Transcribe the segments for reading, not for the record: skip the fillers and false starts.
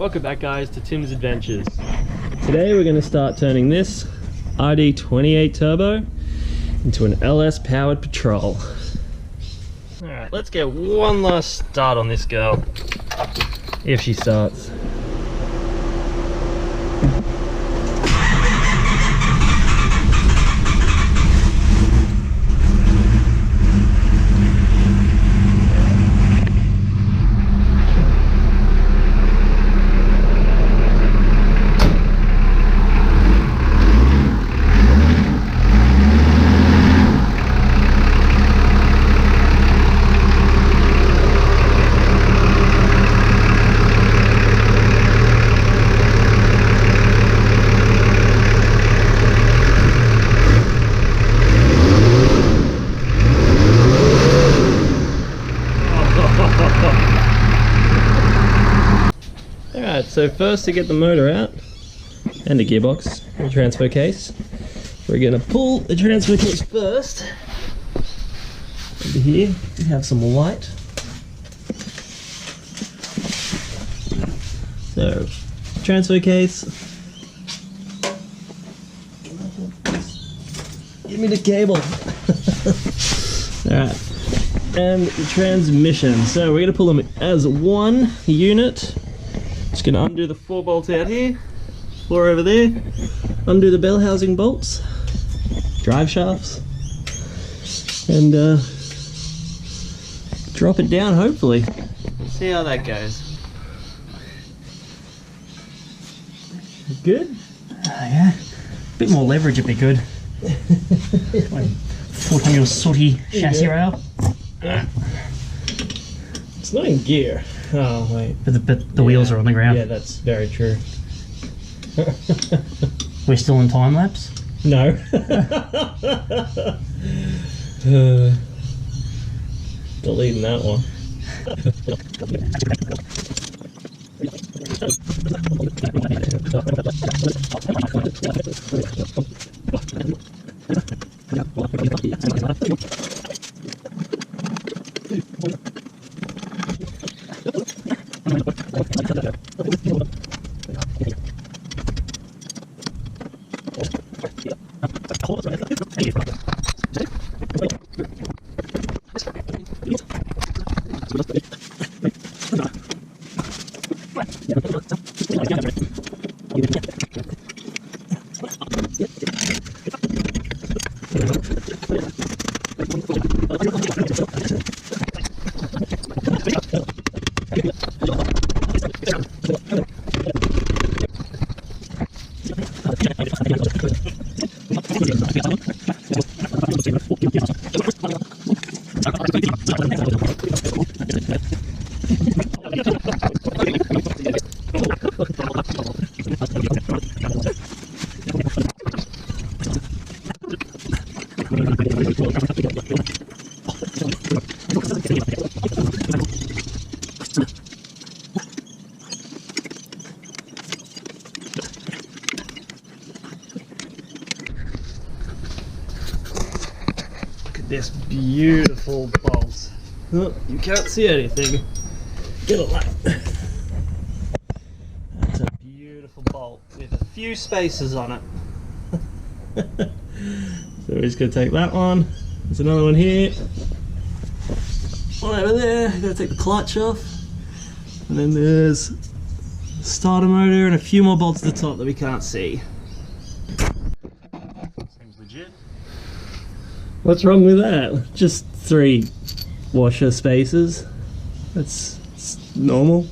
Welcome back guys to Tim's Adventures. Today we're going to start turning this ID28 Turbo into an LS powered patrol. Alright, let's get one last start on this girl, if she starts. Alright, so first to get the motor out and the gearbox and the transfer case, we're going to pull the transfer case first. Over here we have some light. So, transfer case. Give me the cable. Alright, and the transmission. So we're going to pull them as one unit. Just going to undo the 4 bolts out here, 4 over there, undo the bell housing bolts, drive shafts, and drop it down hopefully. Let's see how that goes. Good? Yeah, a bit more leverage would be good. Foot on your sooty chassis rail. It's not in gear. Oh wait. But the wheels are on the ground. Yeah, that's very true. We're still in time lapse? No. Deleting that one. This beautiful bolt. Oh, you can't see anything. Get a light. That's a beautiful bolt with a few spaces on it. So we're just going to take that one. There's another one here. One over there. Got to take the clutch off. And then there's the starter motor and a few more bolts at the top that we can't see. Seems legit. What's wrong with that? Just 3 washer spaces. That's normal.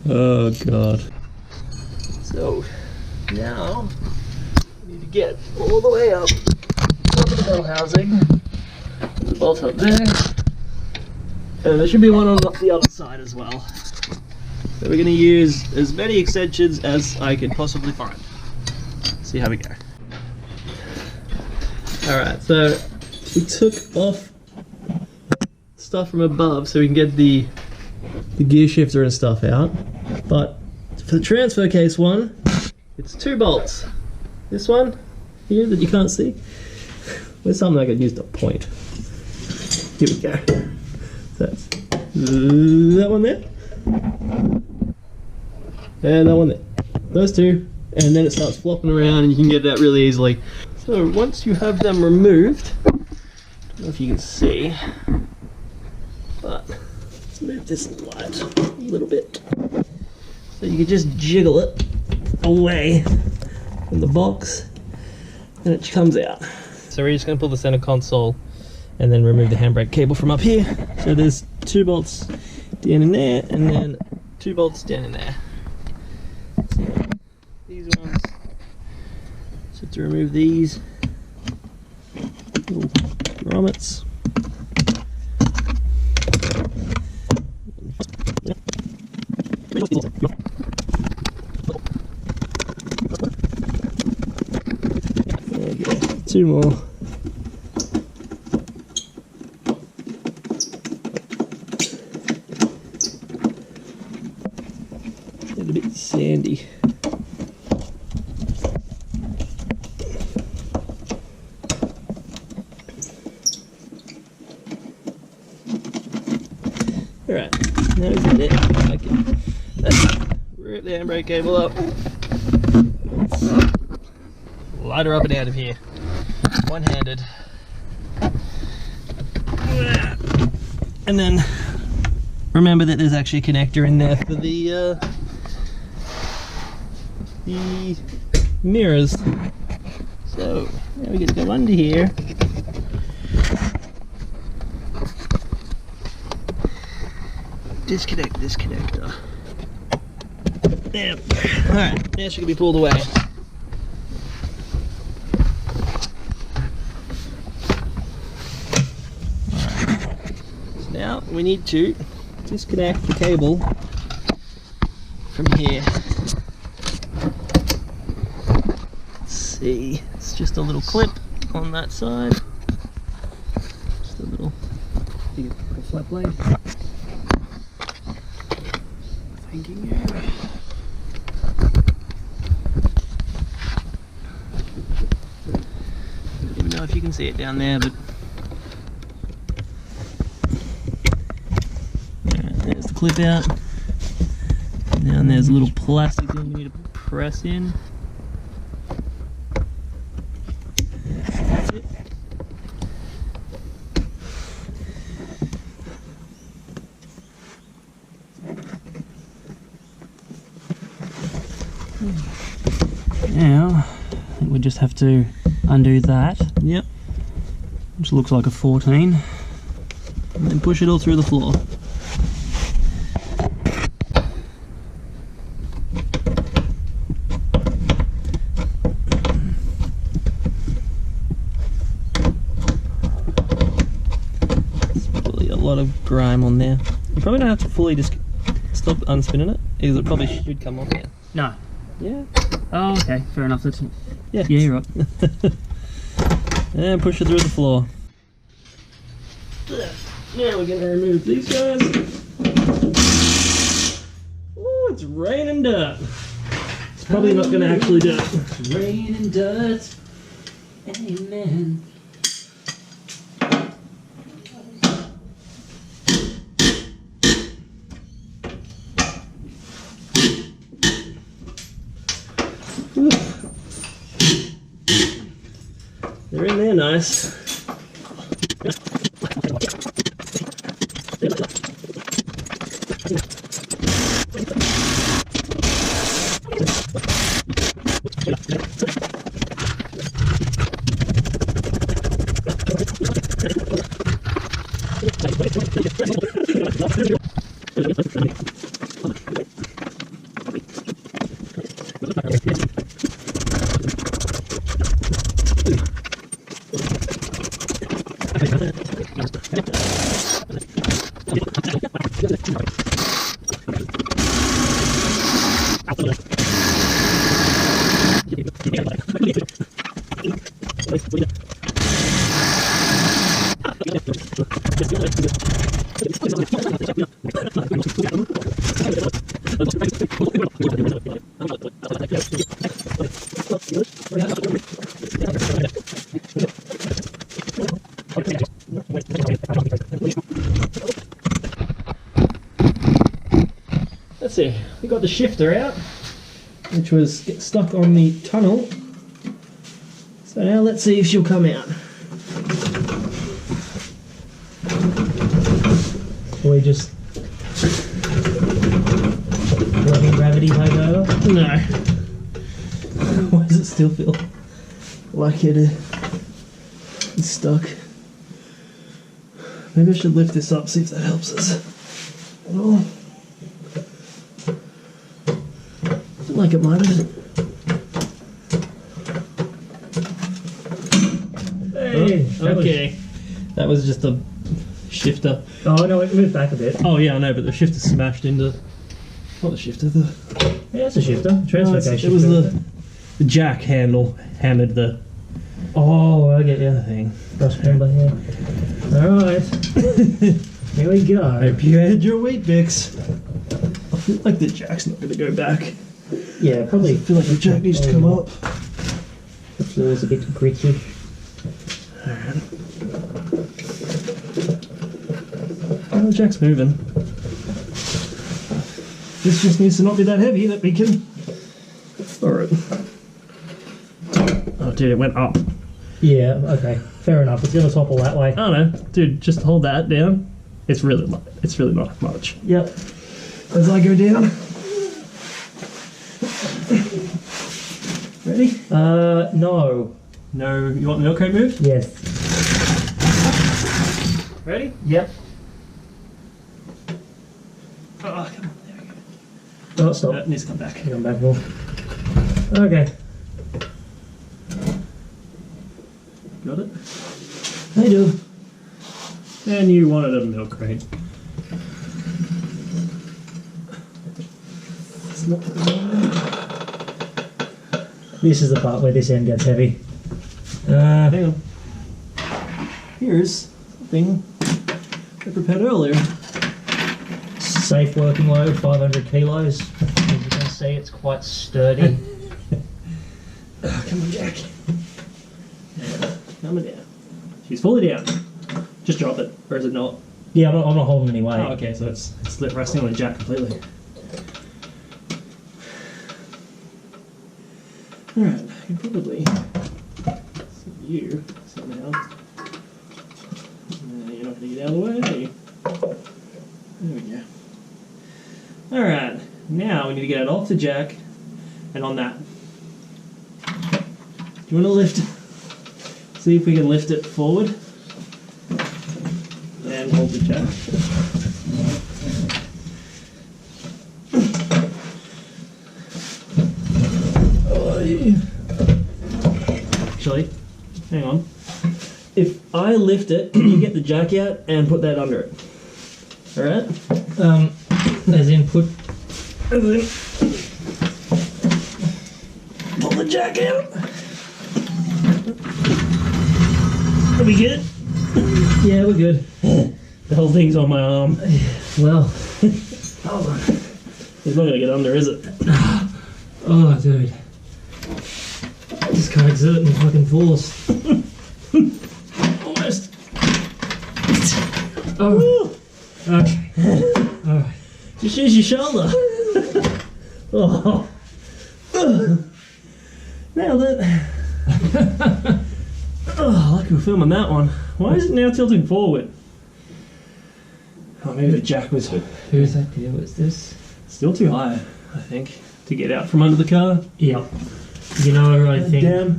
Oh god. So now we need to get all the way up to the bell housing. The bolt up there. And there should be one on the other side as well. So we're going to use as many extensions as I can possibly find. See how we go. Alright, so we took off stuff from above so we can get the gear shifter and stuff out, but for the transfer case one, it's 2 bolts. This one here that you can't see, where's something I could use to point? Here we go. So that's that one there, And that one there. Those two. And then it starts flopping around and you can get it out really easily. So once you have them removed, I don't know if you can see, but let's move this light a little bit. So you can just jiggle it away from the box and it comes out. So we're just going to pull the center console and then remove the handbrake cable from up here. So there's 2 bolts down in there and then 2 bolts down in there. So these ones, so to remove these little grommets. There we go, 2 more. It's a bit sandy. Alright, now we've got it. I can rip the handbrake cable up. Light her up and out of here. One-handed. And then remember that there's actually a connector in there for the mirrors. So now we get to go under here. Disconnect this connector. There. Alright, now she can be pulled away. Alright. So now we need to disconnect the cable from here. Let's see, it's just a little clip on that side. Just a little flat blade. Thanking you. I don't even know if you can see it down there, but there's the clip out. Now there's a little plastic thing we need to press in. That's it. Now, I think we just have to undo that. Yep. Which looks like a 14. And then push it all through the floor. There's probably a lot of grime on there. You probably don't have to fully just stop unspinning it, because it probably should come off here. No. Yeah. Oh, okay, fair enough. That's Yeah. yeah, you're right. And push it through the floor. Now we're going to remove these guys. Oh, it's raining dirt. It's probably not going to actually do it. Rain and dirt. Amen. They're in there nice. let's see, we got the shifter out, which was stuck on the tunnel. So now let's see if she'll come out. Or we just letting gravity take over? No. Why does it still feel like it's stuck? Maybe I should lift this up, see if that helps us at all. I feel like it might have. Hey, Okay. That was just a shifter. Oh no, it moved back a bit. Oh yeah, I know, but the shifter smashed into... Not the shifter, the... Yeah, it's a shifter. Transfer case shifter. It was the jack handle hammered the Oh, I get you. thing. Cross member here. Alright. Here we go. Hope you had your wheat bix. I feel like the jack's not going to go back. Yeah, probably. I feel like the jack needs to come up. The floor's a bit gritty. Alright. Oh, the jack's moving. This just needs to not be that heavy that we can... Alright. Oh dude, it went up. Yeah, okay. Fair enough. It's going to topple that way. I don't know. Dude, just hold that down. It's really not much. Yep. As I go down. Ready? No. No, you want the milk crate moved? Yes. Ready? Yep. Oh, come on, there we go. Oh, stop. It needs to come back. Come back more. Okay. Got it? I do. And you wanted a milk crate. It's not This is the part where this end gets heavy. hang on. Here's something I prepared earlier. Safe working load, 500 kilos. As you can see, it's quite sturdy. Oh, come on, Jack. Coming down. She's fully down. Just drop it, or is it not? Yeah, I'm not holding any weight. Oh, okay, so it's resting on the jack completely. Alright, I can probably see you somehow. You're not going to get out of the way, are you? There we go. Alright, now we need to get it off the jack and on that. Do you want to lift? See if we can lift it forward and hold the jack. Actually, hang on. If I lift it, can you get the jack out and put that under it? Alright? As in put... And then pull the jack out. Are we good? Yeah, we're good. The whole thing's on my arm. Well, Hold on. It's not gonna get under, is it? oh dude. Just can't exert any fucking force. Almost. Oh. Okay. Alright. Just use your shoulder. Oh. Nailed it. Oh, lucky we're filming that one. Why is it now tilting forward? Oh, maybe the jack was Who's that deal? What's this? still too high, I think, to get out from under the car. Yep. You know, I think Damn.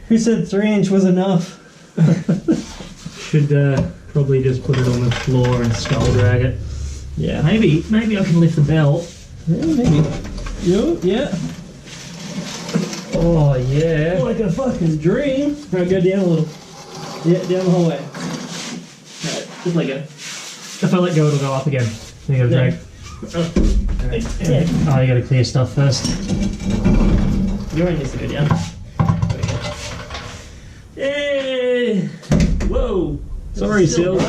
Who said 3-inch was enough? should probably just put it on the floor and skull drag it. Yeah. Maybe I can lift the belt. Yeah, maybe. Yo, yeah. Oh yeah. Like a fucking dream. Alright, go down a little. Yeah, down the hallway. Alright, just let go. If I let go, it'll go up again. You gotta drag. Yeah. Oh, you gotta clear stuff first. Your end needs to go down. Yay! Whoa! Sorry, Sil.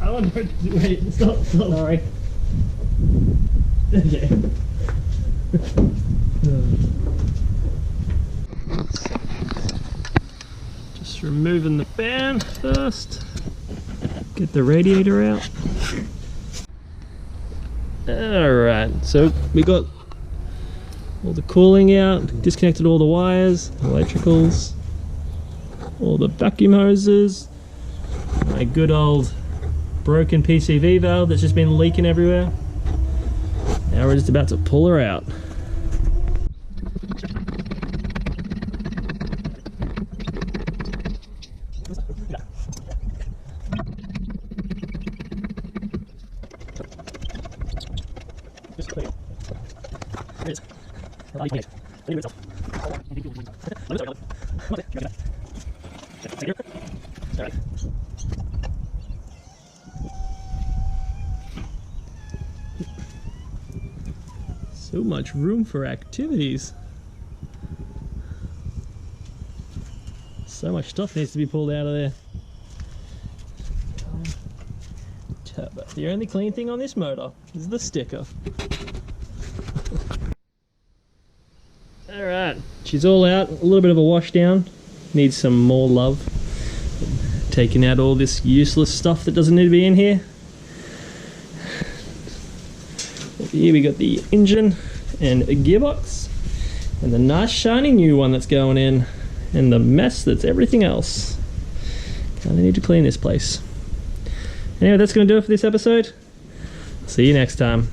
I wonder. Wait, stop. Sorry. Okay. Just removing the fan first. Get the radiator out. Alright, so we got all the cooling out, disconnected all the wires, electricals, all the vacuum hoses, my good old broken PCV valve that's just been leaking everywhere. Now we're just about to pull her out. So much room for activities. So much stuff needs to be pulled out of there. Turbo. The only clean thing on this motor is the sticker. Alright, she's all out, a little bit of a wash down, needs some more love. Taking out all this useless stuff that doesn't need to be in here. Here we got the engine and a gearbox, and the nice shiny new one that's going in, and the mess that's everything else. Kinda need to clean this place. Anyway, that's gonna do it for this episode. See you next time.